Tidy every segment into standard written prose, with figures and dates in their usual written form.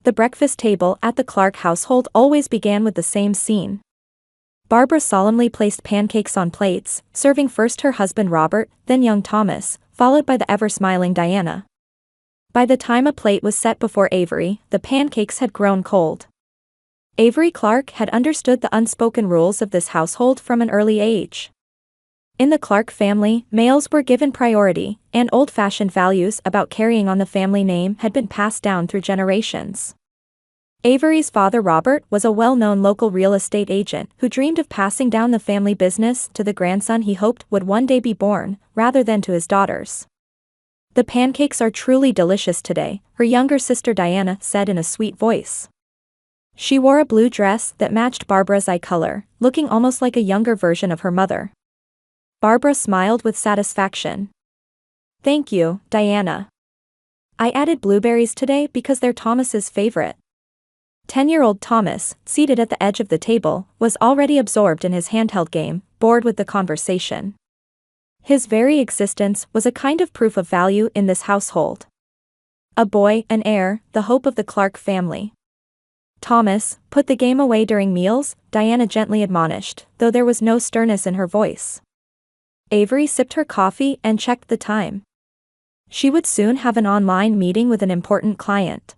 The breakfast table at the Clark household always began with the same scene. Barbara solemnly placed pancakes on plates, serving first her husband Robert, then young Thomas, followed by the ever-smiling Diana. By the time a plate was set before Avery, the pancakes had grown cold. Avery Clark had understood the unspoken rules of this household from an early age. In the Clark family, males were given priority, and old-fashioned values about carrying on the family name had been passed down through generations. Avery's father Robert was a well-known local real estate agent who dreamed of passing down the family business to the grandson he hoped would one day be born, rather than to his daughters. "The pancakes are truly delicious today," her younger sister Diana said in a sweet voice. She wore a blue dress that matched Barbara's eye color, looking almost like a younger version of her mother. Barbara smiled with satisfaction. "Thank you, Diana. I added blueberries today because they're Thomas's favorite." 10-year-old Thomas, seated at the edge of the table, was already absorbed in his handheld game, bored with the conversation. His very existence was a kind of proof of value in this household. A boy, an heir, the hope of the Clark family. "Thomas, put the game away during meals," Diana gently admonished, though there was no sternness in her voice. Avery sipped her coffee and checked the time. She would soon have an online meeting with an important client.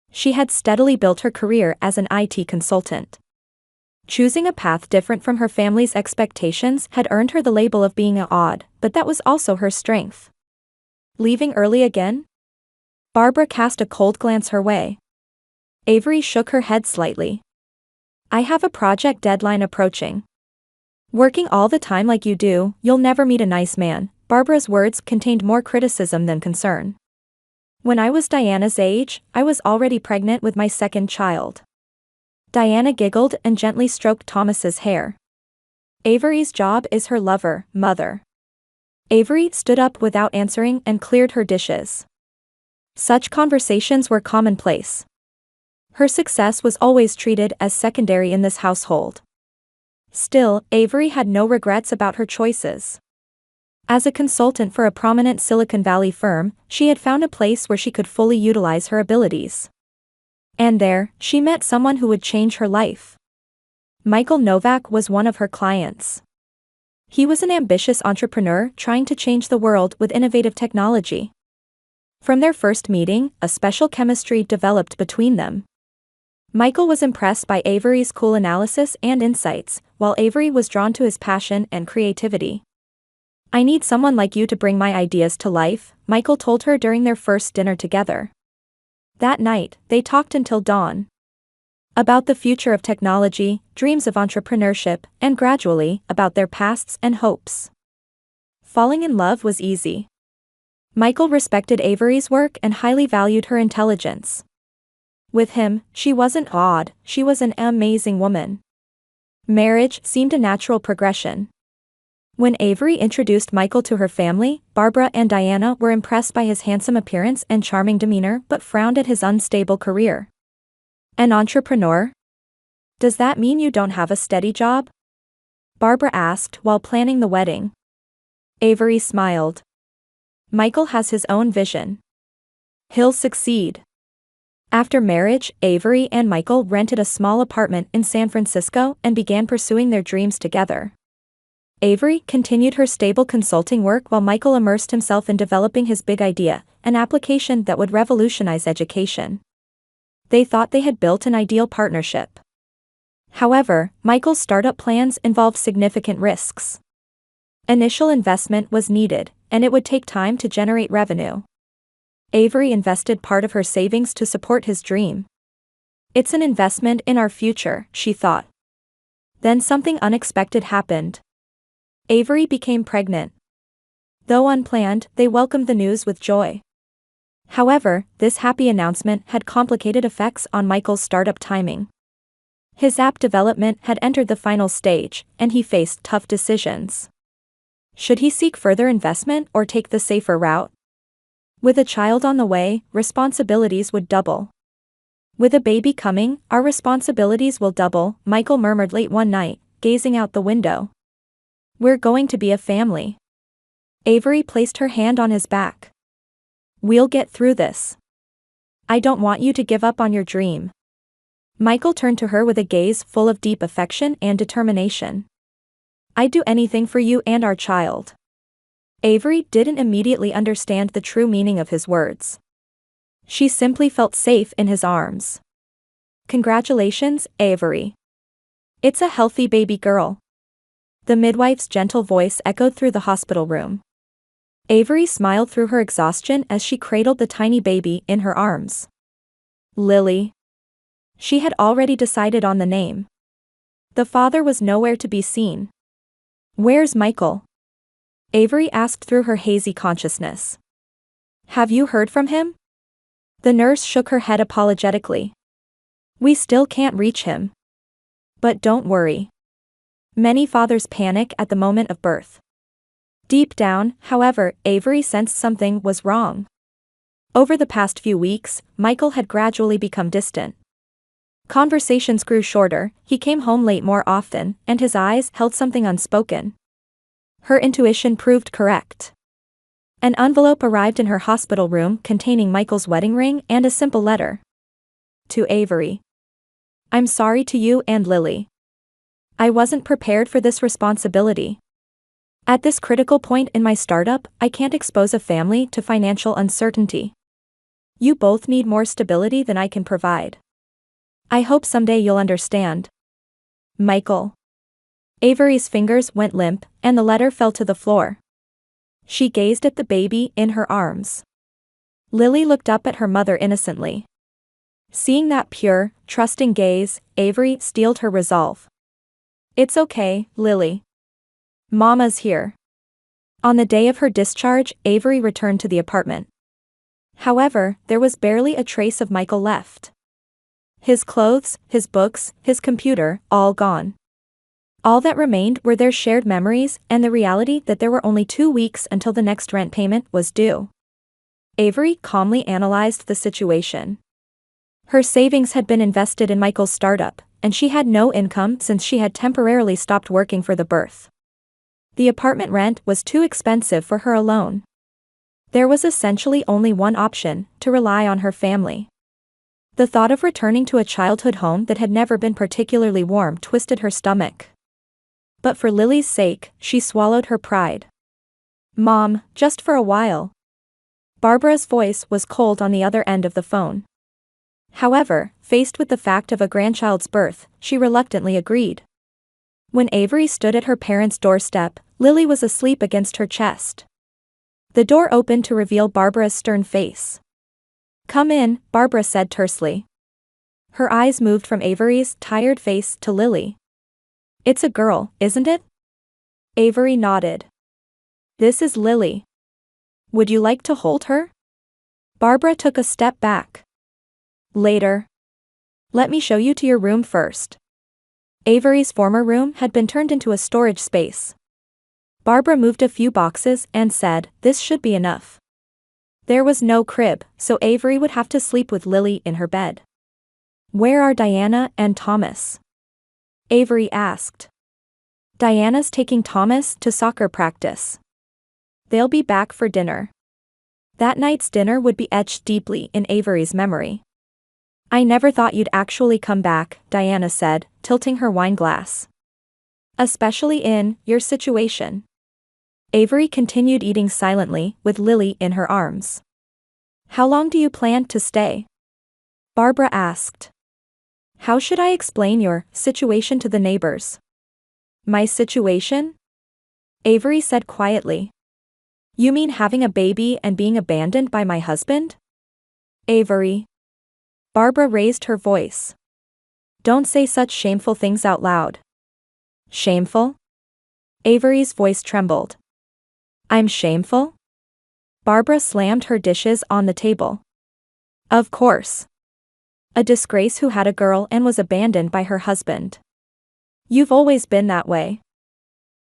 She had steadily built her career as an IT consultant. Choosing a path different from her family's expectations had earned her the label of being odd, but that was also her strength. "Leaving early again?" Barbara cast a cold glance her way. Avery shook her head slightly. "I have a project deadline approaching." "Working all the time like you do, you'll never meet a nice man." Barbara's words contained more criticism than concern. "When I was Diana's age, I was already pregnant with my second child." Diana giggled and gently stroked Thomas's hair. "Avery's job is her lover, mother." Avery stood up without answering and cleared her dishes. Such conversations were commonplace. Her success was always treated as secondary in this household. Still, Avery had no regrets about her choices. As a consultant for a prominent Silicon Valley firm, she had found a place where she could fully utilize her abilities. And there, she met someone who would change her life. Michael Novak was one of her clients. He was an ambitious entrepreneur trying to change the world with innovative technology. From their first meeting, a special chemistry developed between them. Michael was impressed by Avery's cool analysis and insights, while Avery was drawn to his passion and creativity. "I need someone like you to bring my ideas to life," Michael told her during their first dinner together. That night, they talked until dawn. About the future of technology, dreams of entrepreneurship, and gradually, about their pasts and hopes. Falling in love was easy. Michael respected Avery's work and highly valued her intelligence. With him, she wasn't odd, she was an amazing woman. Marriage seemed a natural progression. When Avery introduced Michael to her family, Barbara and Diana were impressed by his handsome appearance and charming demeanor but frowned at his unstable career. "An entrepreneur? Does that mean you don't have a steady job?" Barbara asked while planning the wedding. Avery smiled. "Michael has his own vision. He'll succeed." After marriage, Avery and Michael rented a small apartment in San Francisco and began pursuing their dreams together. Avery continued her stable consulting work while Michael immersed himself in developing his big idea, an application that would revolutionize education. They thought they had built an ideal partnership. However, Michael's startup plans involved significant risks. Initial investment was needed, and it would take time to generate revenue. Avery invested part of her savings to support his dream. "It's an investment in our future," she thought. Then something unexpected happened. Avery became pregnant. Though unplanned, they welcomed the news with joy. However, this happy announcement had complicated effects on Michael's startup timing. His app development had entered the final stage, and he faced tough decisions. Should he seek further investment or take the safer route? With a child on the way, responsibilities would double. "With a baby coming, our responsibilities will double," Michael murmured late one night, gazing out the window. "We're going to be a family." Avery placed her hand on his back. "We'll get through this." I don't want you to give up on your dream. Michael turned to her with a gaze full of deep affection and determination. I'd do anything for you and our child. Avery didn't immediately understand the true meaning of his words. She simply felt safe in his arms. Congratulations, Avery. It's a healthy baby girl. The midwife's gentle voice echoed through the hospital room. Avery smiled through her exhaustion as she cradled the tiny baby in her arms. Lily. She had already decided on the name. The father was nowhere to be seen. Where's Michael? Avery asked through her hazy consciousness. Have you heard from him? The nurse shook her head apologetically. We still can't reach him. But don't worry. Many fathers panic at the moment of birth. Deep down, however, Avery sensed something was wrong. Over the past few weeks, Michael had gradually become distant. Conversations grew shorter, he came home late more often, and his eyes held something unspoken. Her intuition proved correct. An envelope arrived in her hospital room containing Michael's wedding ring and a simple letter. To Avery. I'm sorry to you and Lily. I wasn't prepared for this responsibility. At this critical point in my startup, I can't expose a family to financial uncertainty. You both need more stability than I can provide. I hope someday you'll understand. Michael. Avery's fingers went limp, and the letter fell to the floor. She gazed at the baby in her arms. Lily looked up at her mother innocently. Seeing that pure, trusting gaze, Avery steeled her resolve. It's okay, Lily. Mama's here. On the day of her discharge, Avery returned to the apartment. However, there was barely a trace of Michael left. His clothes, his books, his computer, all gone. All that remained were their shared memories and the reality that there were only 2 weeks until the next rent payment was due. Avery calmly analyzed the situation. Her savings had been invested in Michael's startup, and she had no income since she had temporarily stopped working for the birth. The apartment rent was too expensive for her alone. There was essentially only one option: to rely on her family. The thought of returning to a childhood home that had never been particularly warm twisted her stomach. But for Lily's sake, she swallowed her pride. Mom, just for a while. Barbara's voice was cold on the other end of the phone. However, faced with the fact of a grandchild's birth, she reluctantly agreed. When Avery stood at her parents' doorstep, Lily was asleep against her chest. The door opened to reveal Barbara's stern face. Come in, Barbara said tersely. Her eyes moved from Avery's tired face to Lily. It's a girl, isn't it? Avery nodded. This is Lily. Would you like to hold her? Barbara took a step back. Later. Let me show you to your room first. Avery's former room had been turned into a storage space. Barbara moved a few boxes and said, this should be enough. There was no crib, so Avery would have to sleep with Lily in her bed. Where are Diana and Thomas? Avery asked. Diana's taking Thomas to soccer practice. They'll be back for dinner. That night's dinner would be etched deeply in Avery's memory. I never thought you'd actually come back, Diana said, tilting her wine glass. Especially in your situation. Avery continued eating silently, with Lily in her arms. How long do you plan to stay? Barbara asked. How should I explain your situation to the neighbors? My situation? Avery said quietly. You mean having a baby and being abandoned by my husband? Avery. Barbara raised her voice. Don't say such shameful things out loud. Shameful? Avery's voice trembled. I'm shameful? Barbara slammed her dishes on the table. Of course. A disgrace who had a girl and was abandoned by her husband. You've always been that way.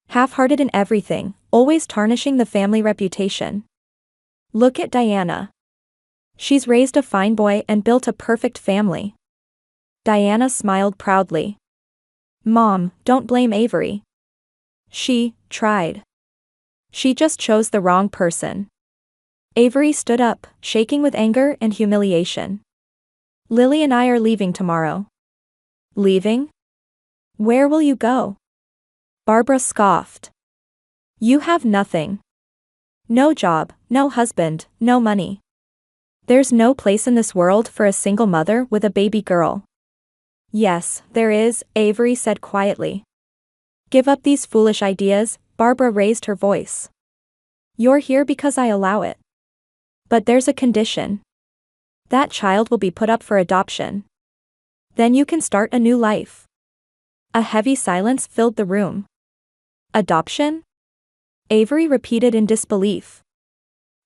Half-hearted in everything, always tarnishing the family reputation. Look at Diana. She's raised a fine boy and built a perfect family. Diana smiled proudly. Mom, don't blame Avery. She tried. She just chose the wrong person. Avery stood up, shaking with anger and humiliation. Lily and I are leaving tomorrow. Leaving? Where will you go? Barbara scoffed. You have nothing. No job, no husband, no money. There's no place in this world for a single mother with a baby girl. Yes, there is, Avery said quietly. Give up these foolish ideas, Barbara raised her voice. You're here because I allow it. But there's a condition. That child will be put up for adoption. Then you can start a new life. A heavy silence filled the room. Adoption? Avery repeated in disbelief.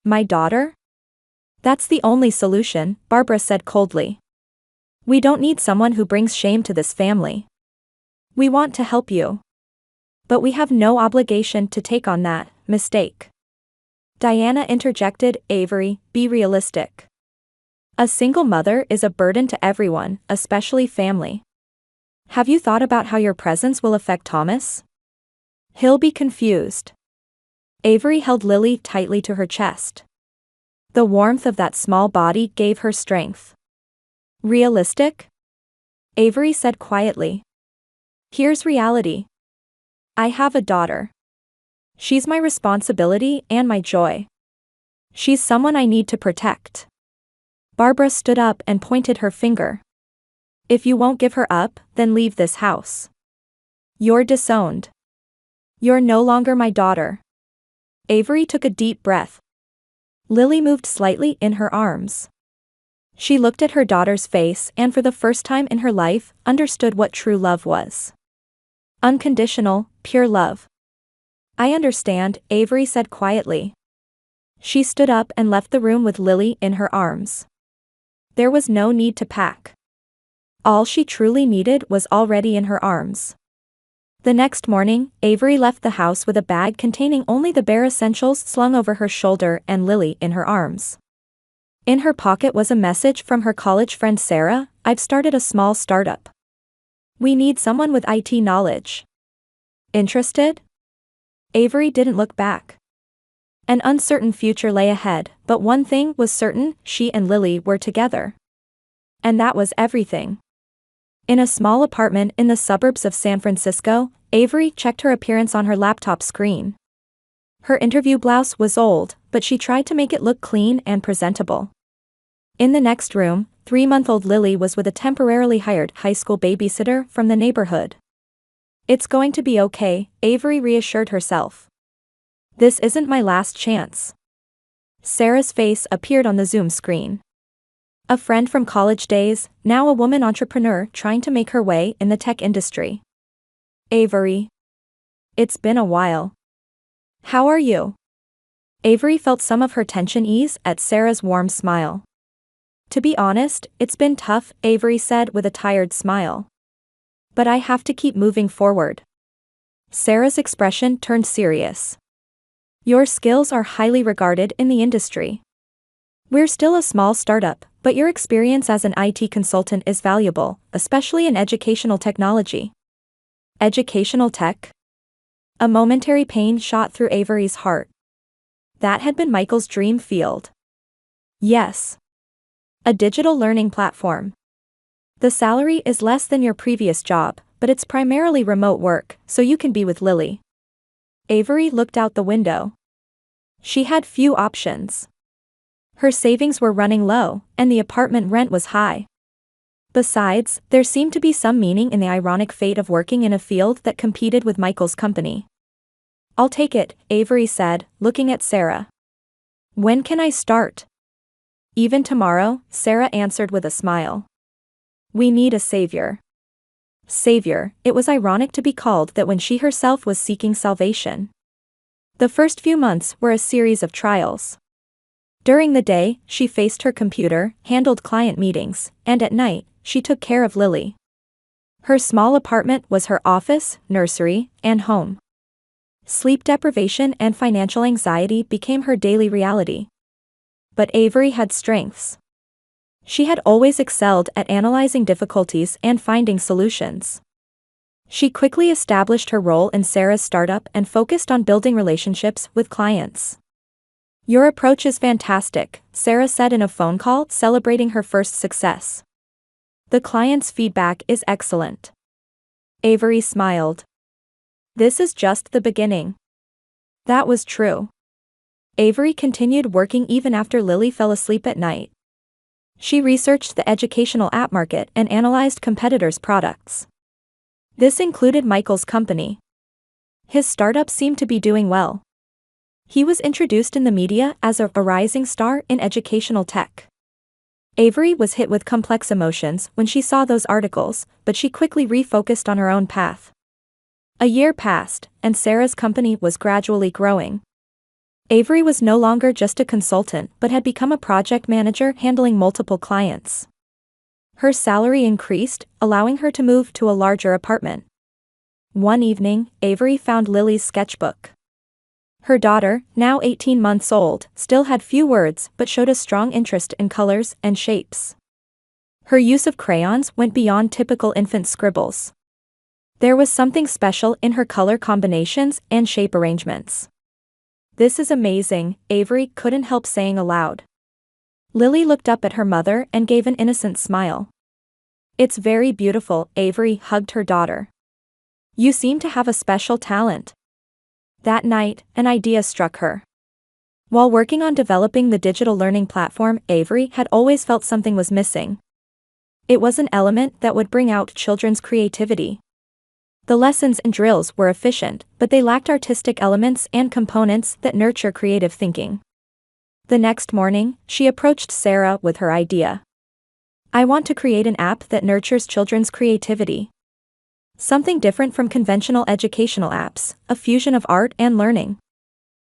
My daughter? That's the only solution, Barbara said coldly. We don't need someone who brings shame to this family. We want to help you. But we have no obligation to take on that mistake. Diana interjected, Avery, be realistic. A single mother is a burden to everyone, especially family. Have you thought about how your presence will affect Thomas? He'll be confused. Avery held Lily tightly to her chest. The warmth of that small body gave her strength. Realistic? Avery said quietly. Here's reality. I have a daughter. She's my responsibility and my joy. She's someone I need to protect. Barbara stood up and pointed her finger. If you won't give her up, then leave this house. You're disowned. You're no longer my daughter. Avery took a deep breath. Lily moved slightly in her arms. She looked at her daughter's face and for the first time in her life, understood what true love was. Unconditional, pure love. I understand, Avery said quietly. She stood up and left the room with Lily in her arms. There was no need to pack. All she truly needed was already in her arms. The next morning, Avery left the house with a bag containing only the bare essentials slung over her shoulder and Lily in her arms. In her pocket was a message from her college friend Sarah, I've started a small startup. We need someone with IT knowledge. Interested? Avery didn't look back. An uncertain future lay ahead, but one thing was certain, she and Lily were together. And that was everything. In a small apartment in the suburbs of San Francisco, Avery checked her appearance on her laptop screen. Her interview blouse was old, but she tried to make it look clean and presentable. In the next room, 3-month-old Lily was with a temporarily hired high school babysitter from the neighborhood. It's going to be okay, Avery reassured herself. This isn't my last chance. Sarah's face appeared on the Zoom screen. A friend from college days, now a woman entrepreneur trying to make her way in the tech industry. Avery. It's been a while. How are you? Avery felt some of her tension ease at Sarah's warm smile. To be honest, it's been tough, Avery said with a tired smile. But I have to keep moving forward. Sarah's expression turned serious. Your skills are highly regarded in the industry. We're still a small startup, but your experience as an IT consultant is valuable, especially in educational technology. Educational tech? A momentary pain shot through Avery's heart. That had been Michael's dream field. Yes. A digital learning platform. The salary is less than your previous job, but it's primarily remote work, so you can be with Lily. Avery looked out the window. She had few options. Her savings were running low, and the apartment rent was high. Besides, there seemed to be some meaning in the ironic fate of working in a field that competed with Michael's company. I'll take it, Avery said, looking at Sarah. When can I start? Even tomorrow, Sarah answered with a smile. We need a savior. Savior, it was ironic to be called that when she herself was seeking salvation. The first few months were a series of trials. During the day, she faced her computer, handled client meetings, and at night, she took care of Lily. Her small apartment was her office, nursery, and home. Sleep deprivation and financial anxiety became her daily reality. But Avery had strengths. She had always excelled at analyzing difficulties and finding solutions. She quickly established her role in Sarah's startup and focused on building relationships with clients. Your approach is fantastic, Sarah said in a phone call celebrating her first success. The client's feedback is excellent. Avery smiled. This is just the beginning. That was true. Avery continued working even after Lily fell asleep at night. She researched the educational app market and analyzed competitors' products. This included Michael's company. His startup seemed to be doing well. He was introduced in the media as a rising star in educational tech. Avery was hit with complex emotions when she saw those articles, but she quickly refocused on her own path. A year passed, and Sarah's company was gradually growing. Avery was no longer just a consultant but had become a project manager handling multiple clients. Her salary increased, allowing her to move to a larger apartment. One evening, Avery found Lily's sketchbook. Her daughter, now 18 months old, still had few words but showed a strong interest in colors and shapes. Her use of crayons went beyond typical infant scribbles. There was something special in her color combinations and shape arrangements. "This is amazing," Avery couldn't help saying aloud. Lily looked up at her mother and gave an innocent smile. "It's very beautiful," Avery hugged her daughter. "You seem to have a special talent." That night, an idea struck her. While working on developing the digital learning platform, Avery had always felt something was missing. It was an element that would bring out children's creativity. The lessons and drills were efficient, but they lacked artistic elements and components that nurture creative thinking. The next morning, she approached Sarah with her idea. "I want to create an app that nurtures children's creativity. Something different from conventional educational apps, a fusion of art and learning."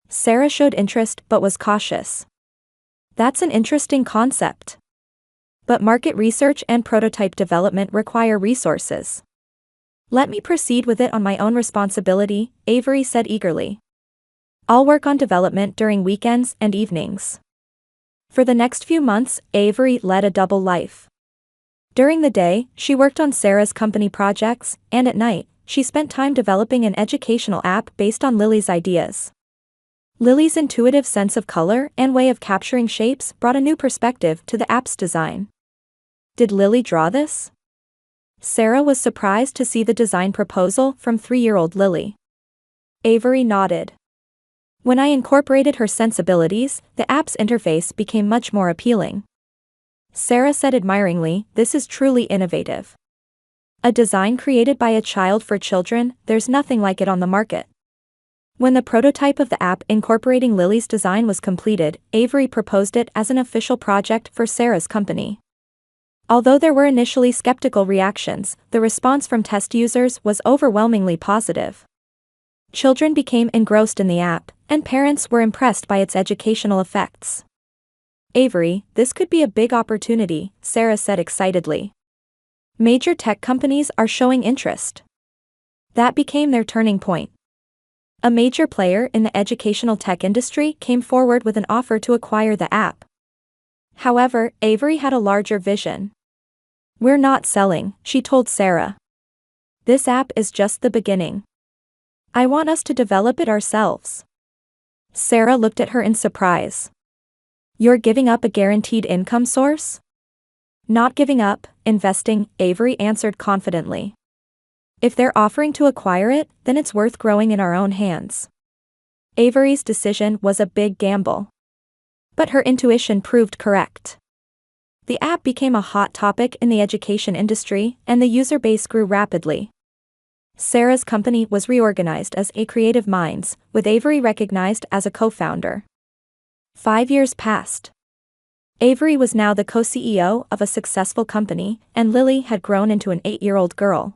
Sarah showed interest but was cautious. "That's an interesting concept. But market research and prototype development require resources." "Let me proceed with it on my own responsibility," Avery said eagerly. "I'll work on development during weekends and evenings." For the next few months, Avery led a double life. During the day, she worked on Sarah's company projects, and at night, she spent time developing an educational app based on Lily's ideas. Lily's intuitive sense of color and way of capturing shapes brought a new perspective to the app's design. Did Lily draw this? Sarah was surprised to see the design proposal from 3-year-old Lily. Avery nodded. "When I incorporated her sensibilities, the app's interface became much more appealing." Sarah said admiringly, "This is truly innovative. A design created by a child for children, there's nothing like it on the market." When the prototype of the app incorporating Lily's design was completed, Avery proposed it as an official project for Sarah's company. Although there were initially skeptical reactions, the response from test users was overwhelmingly positive. Children became engrossed in the app, and parents were impressed by its educational effects. "Avery, this could be a big opportunity," Sarah said excitedly. "Major tech companies are showing interest." That became their turning point. A major player in the educational tech industry came forward with an offer to acquire the app. However, Avery had a larger vision. "We're not selling," she told Sarah. "This app is just the beginning. I want us to develop it ourselves." Sarah looked at her in surprise. "You're giving up a guaranteed income source?" "Not giving up, investing," Avery answered confidently. "If they're offering to acquire it, then it's worth growing in our own hands." Avery's decision was a big gamble. But her intuition proved correct. The app became a hot topic in the education industry, and the user base grew rapidly. Sarah's company was reorganized as A Creative Minds, with Avery recognized as a co-founder. 5 years passed. Avery was now the co-CEO of a successful company, and Lily had grown into an 8-year-old girl.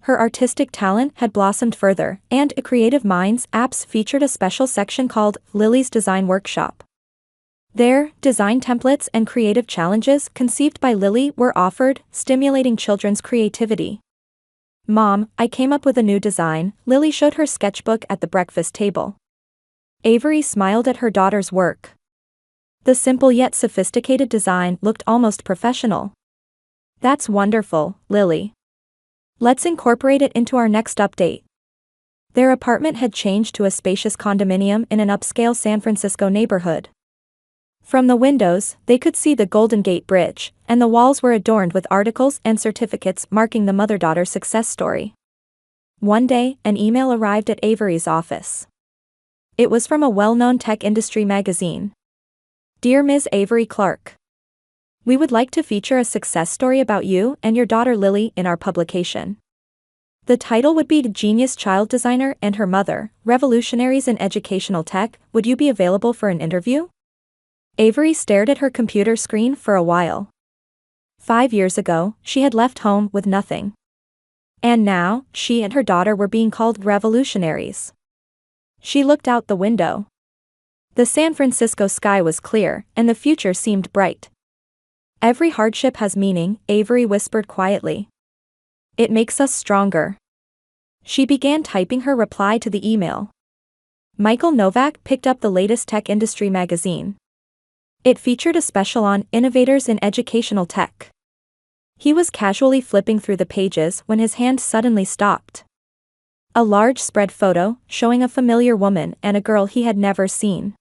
Her artistic talent had blossomed further, and A Creative Minds apps featured a special section called Lily's Design Workshop. There, design templates and creative challenges conceived by Lily were offered, stimulating children's creativity. "Mom, I came up with a new design," Lily showed her sketchbook at the breakfast table. Avery smiled at her daughter's work. The simple yet sophisticated design looked almost professional. "That's wonderful, Lily. Let's incorporate it into our next update." Their apartment had changed to a spacious condominium in an upscale San Francisco neighborhood. From the windows, they could see the Golden Gate Bridge, and the walls were adorned with articles and certificates marking the mother-daughter success story. One day, an email arrived at Avery's office. It was from a well-known tech industry magazine. "Dear Ms. Avery Clark, we would like to feature a success story about you and your daughter Lily in our publication. The title would be Genius Child Designer and Her Mother, Revolutionaries in Educational Tech. Would you be available for an interview?" Avery stared at her computer screen for a while. 5 years ago, she had left home with nothing. And now, she and her daughter were being called revolutionaries. She looked out the window. The San Francisco sky was clear, and the future seemed bright. "Every hardship has meaning," Avery whispered quietly. "It makes us stronger." She began typing her reply to the email. Michael Novak picked up the latest tech industry magazine. It featured a special on innovators in educational tech. He was casually flipping through the pages when his hand suddenly stopped. A large spread photo, showing a familiar woman and a girl he had never seen.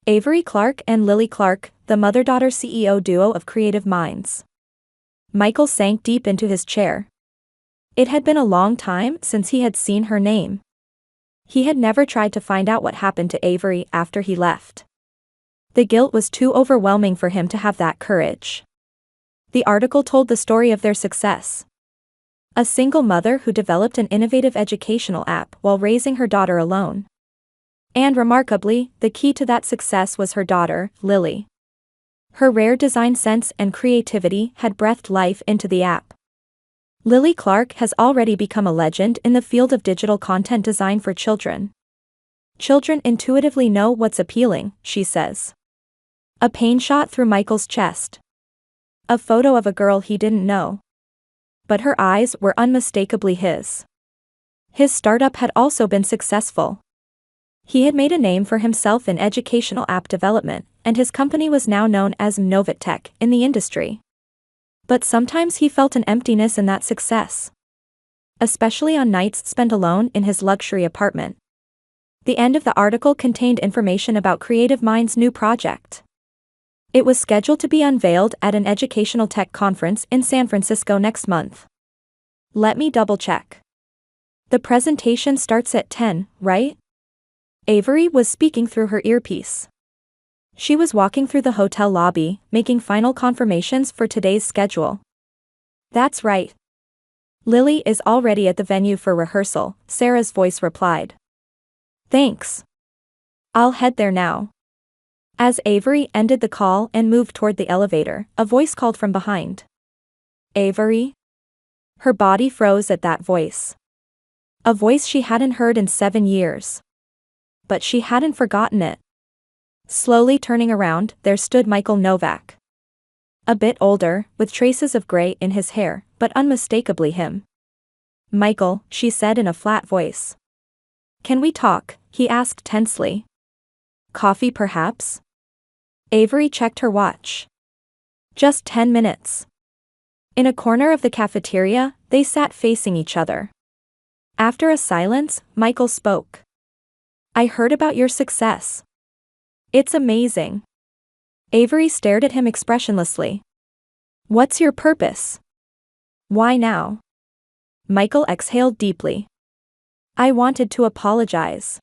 Avery Clark and Lily Clark, the mother-daughter CEO duo of Creative Minds. Michael sank deep into his chair. It had been a long time since he had seen her name. He had never tried to find out what happened to Avery after he left. The guilt was too overwhelming for him to have that courage. The article told the story of their success. A single mother who developed an innovative educational app while raising her daughter alone. And remarkably, the key to that success was her daughter, Lily. Her rare design sense and creativity had breathed life into the app. Lily Clark has already become a legend in the field of digital content design for children. "Children intuitively know what's appealing," she says. A pain shot through Michael's chest. A photo of a girl he didn't know. But her eyes were unmistakably his. His startup had also been successful. He had made a name for himself in educational app development, and his company was now known as Novatech in the industry. But sometimes he felt an emptiness in that success. Especially on nights spent alone in his luxury apartment. The end of the article contained information about Creative Minds' new project. It was scheduled to be unveiled at an educational tech conference in San Francisco next month. "Let me double-check. The presentation starts at 10, right?" Avery was speaking through her earpiece. She was walking through the hotel lobby, making final confirmations for today's schedule. "That's right. Lily is already at the venue for rehearsal," Sarah's voice replied. "Thanks. I'll head there now." As Avery ended the call and moved toward the elevator, a voice called from behind. "Avery?" Her body froze at that voice. A voice she hadn't heard in 7 years. But she hadn't forgotten it. Slowly turning around, there stood Michael Novak. A bit older, with traces of gray in his hair, but unmistakably him. "Michael," she said in a flat voice. "Can we talk?" he asked tensely. "Coffee perhaps?" Avery checked her watch. "Just 10 minutes." In a corner of the cafeteria, they sat facing each other. After a silence, Michael spoke. "I heard about your success. It's amazing." Avery stared at him expressionlessly. "What's your purpose? Why now?" Michael exhaled deeply. "I wanted to apologize.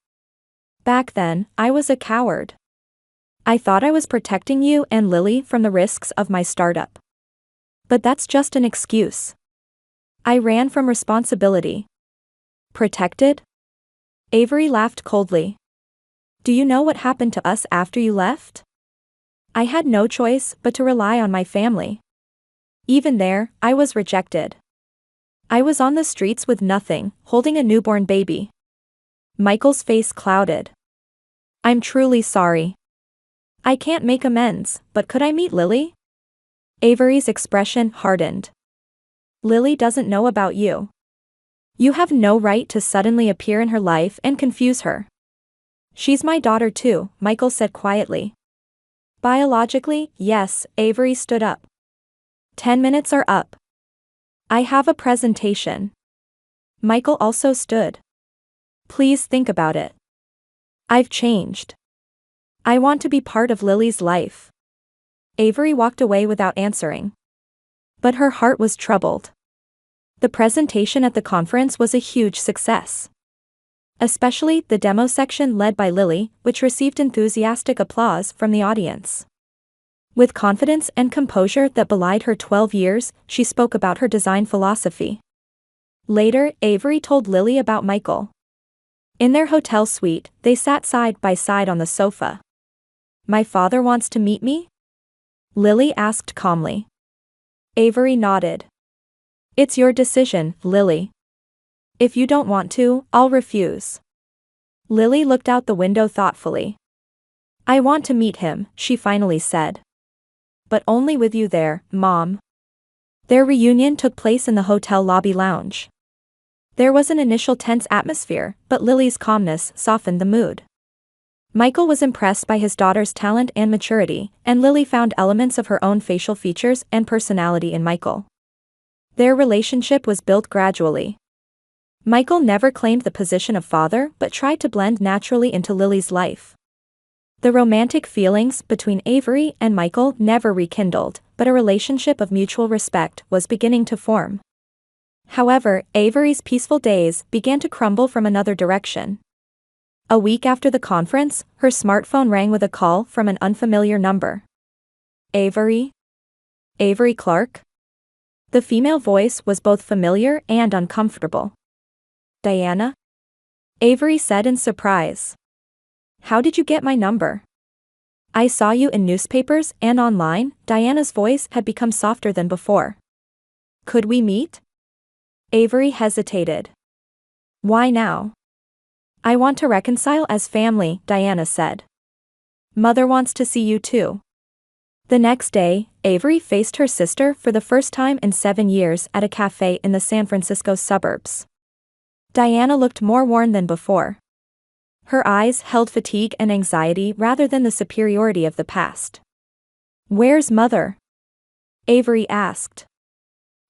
Back then, I was a coward. I thought I was protecting you and Lily from the risks of my startup. But that's just an excuse. I ran from responsibility." "Protected?" Avery laughed coldly. "Do you know what happened to us after you left? I had no choice but to rely on my family. Even there, I was rejected. I was on the streets with nothing, holding a newborn baby." Michael's face clouded. "I'm truly sorry. I can't make amends, but could I meet Lily?" Avery's expression hardened. "Lily doesn't know about you. You have no right to suddenly appear in her life and confuse her." "She's my daughter too," Michael said quietly. "Biologically, yes." Avery stood up. 10 minutes are up. I have a presentation." Michael also stood. "Please think about it. I've changed. I want to be part of Lily's life. Avery walked away without answering. But her heart was troubled. The presentation at the conference was a huge success. Especially the demo section led by Lily, which received enthusiastic applause from the audience. With confidence and composure that belied her 12 years, she spoke about her design philosophy. Later, Avery told Lily about Michael. In their hotel suite, they sat side by side on the sofa. "My father wants to meet me?" Lily asked calmly. Avery nodded. "It's your decision, Lily. If you don't want to, I'll refuse." Lily looked out the window thoughtfully. "I want to meet him," she finally said. "But only with you there, Mom." Their reunion took place in the hotel lobby lounge. There was an initial tense atmosphere, but Lily's calmness softened the mood. Michael was impressed by his daughter's talent and maturity, and Lily found elements of her own facial features and personality in Michael. Their relationship was built gradually. Michael never claimed the position of father but tried to blend naturally into Lily's life. The romantic feelings between Avery and Michael never rekindled, but a relationship of mutual respect was beginning to form. However, Avery's peaceful days began to crumble from another direction. A week after the conference, her smartphone rang with a call from an unfamiliar number. "Avery? Avery Clark?" The female voice was both familiar and uncomfortable. "Diana?" Avery said in surprise. "How did you get my number?" "I saw you in newspapers and online." Diana's voice had become softer than before. "Could we meet?" Avery hesitated. "Why now?" "I want to reconcile as family," Diana said. "Mother wants to see you too." The next day, Avery faced her sister for the first time in 7 years at a cafe in the San Francisco suburbs. Diana looked more worn than before. Her eyes held fatigue and anxiety rather than the superiority of the past. "Where's Mother?" Avery asked.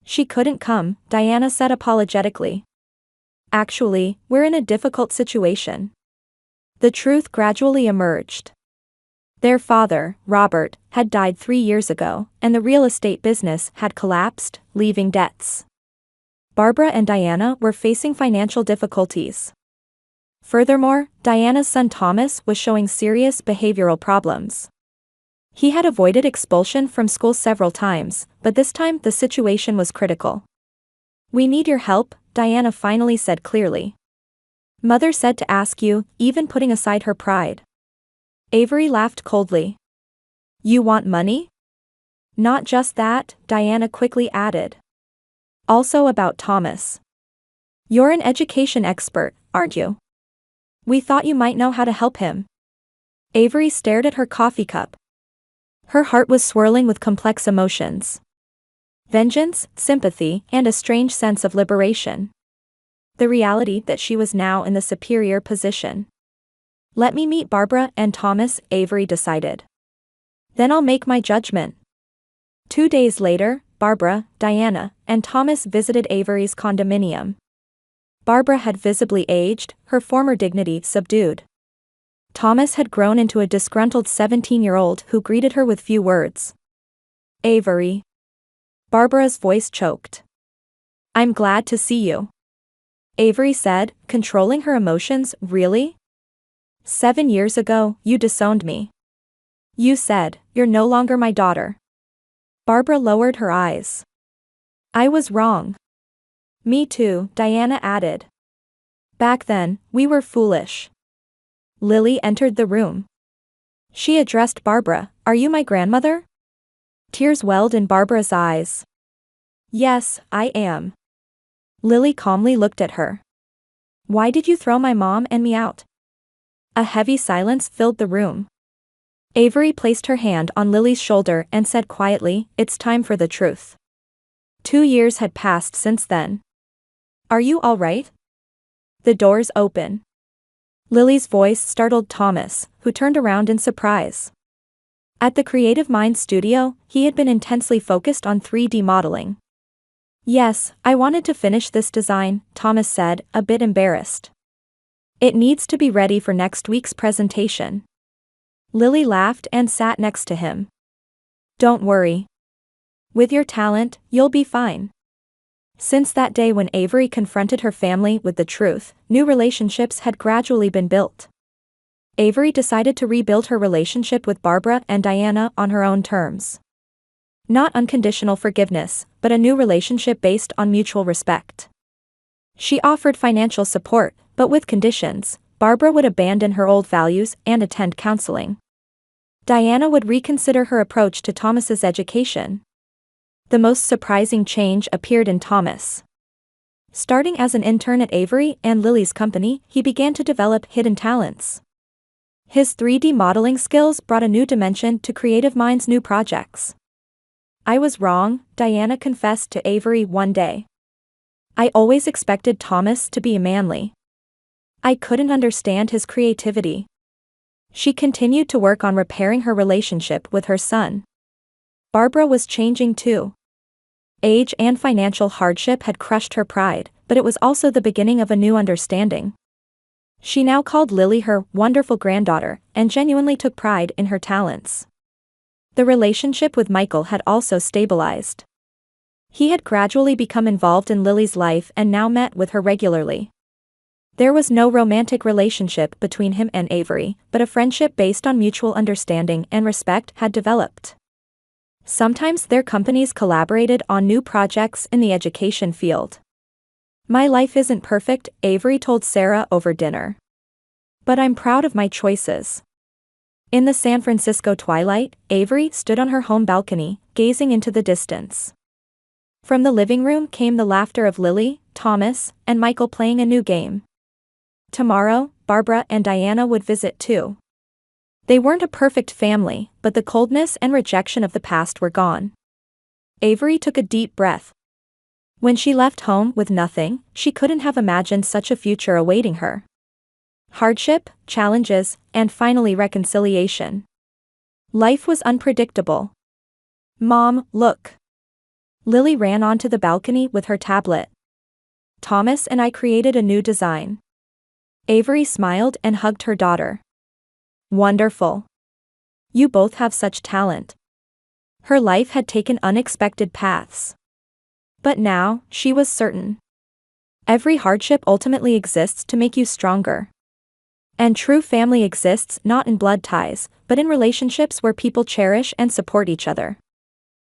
"She couldn't come," Diana said apologetically. "Actually, we're in a difficult situation." The truth gradually emerged. Their father, Robert, had died 3 years ago, and the real estate business had collapsed, leaving debts. Barbara and Diana were facing financial difficulties. Furthermore, Diana's son Thomas was showing serious behavioral problems. He had avoided expulsion from school several times, but this time the situation was critical. "We need your help," Diana finally said clearly. "Mother said to ask you," even putting aside her pride. Avery laughed coldly. "You want money?" "Not just that," Diana quickly added. "Also about Thomas. You're an education expert, aren't you? We thought you might know how to help him." Avery stared at her coffee cup. Her heart was swirling with complex emotions. Vengeance, sympathy, and a strange sense of liberation. The reality that she was now in the superior position. "Let me meet Barbara and Thomas," Avery decided. "Then I'll make my judgment." 2 days later, Barbara, Diana, and Thomas visited Avery's condominium. Barbara had visibly aged, her former dignity subdued. Thomas had grown into a disgruntled 17-year-old who greeted her with few words. "Avery." Barbara's voice choked. "I'm glad to see you." Avery said, controlling her emotions. "Really? 7 years ago, you disowned me. You said, you're no longer my daughter." Barbara lowered her eyes. "I was wrong." "Me too," Diana added. "Back then, we were foolish." Lily entered the room. She addressed Barbara. "Are you my grandmother?" Tears welled in Barbara's eyes. "Yes, I am." Lily calmly looked at her. "Why did you throw my mom and me out?" A heavy silence filled the room. Avery placed her hand on Lily's shoulder and said quietly, "It's time for the truth." 2 years had passed since then. "Are you all right?" The doors open. Lily's voice startled Thomas, who turned around in surprise. At the Creative Minds studio, he had been intensely focused on 3D modeling. "Yes, I wanted to finish this design," Thomas said, a bit embarrassed. "It needs to be ready for next week's presentation." Lily laughed and sat next to him. Don't worry. With your talent, you'll be fine. Since that day when Avery confronted her family with the truth, new relationships had gradually been built. Avery decided to rebuild her relationship with Barbara and Diana on her own terms. Not unconditional forgiveness, but a new relationship based on mutual respect. She offered financial support, but with conditions. Barbara would abandon her old values and attend counseling. Diana would reconsider her approach to Thomas's education. The most surprising change appeared in Thomas. Starting as an intern at Avery and Lily's company, he began to develop hidden talents. His 3D modeling skills brought a new dimension to Creative Mind's new projects. I was wrong, Diana confessed to Avery one day. I always expected Thomas to be manly. I couldn't understand his creativity. She continued to work on repairing her relationship with her son. Barbara was changing too. Age and financial hardship had crushed her pride, but it was also the beginning of a new understanding. She now called Lily her wonderful granddaughter and genuinely took pride in her talents. The relationship with Michael had also stabilized. He had gradually become involved in Lily's life and now met with her regularly. There was no romantic relationship between him and Avery, but a friendship based on mutual understanding and respect had developed. Sometimes their companies collaborated on new projects in the education field. My life isn't perfect, Avery told Sarah over dinner. But I'm proud of my choices. In the San Francisco twilight, Avery stood on her home balcony, gazing into the distance. From the living room came the laughter of Lily, Thomas, and Michael playing a new game. Tomorrow, Barbara and Diana would visit too. They weren't a perfect family, but the coldness and rejection of the past were gone. Avery took a deep breath. When she left home with nothing, she couldn't have imagined such a future awaiting her. Hardship, challenges, and finally reconciliation. Life was unpredictable. Mom, look. Lily ran onto the balcony with her tablet. Thomas and I created a new design. Avery smiled and hugged her daughter. Wonderful. You both have such talent. Her life had taken unexpected paths. But now, she was certain. Every hardship ultimately exists to make you stronger. And true family exists not in blood ties, but in relationships where people cherish and support each other.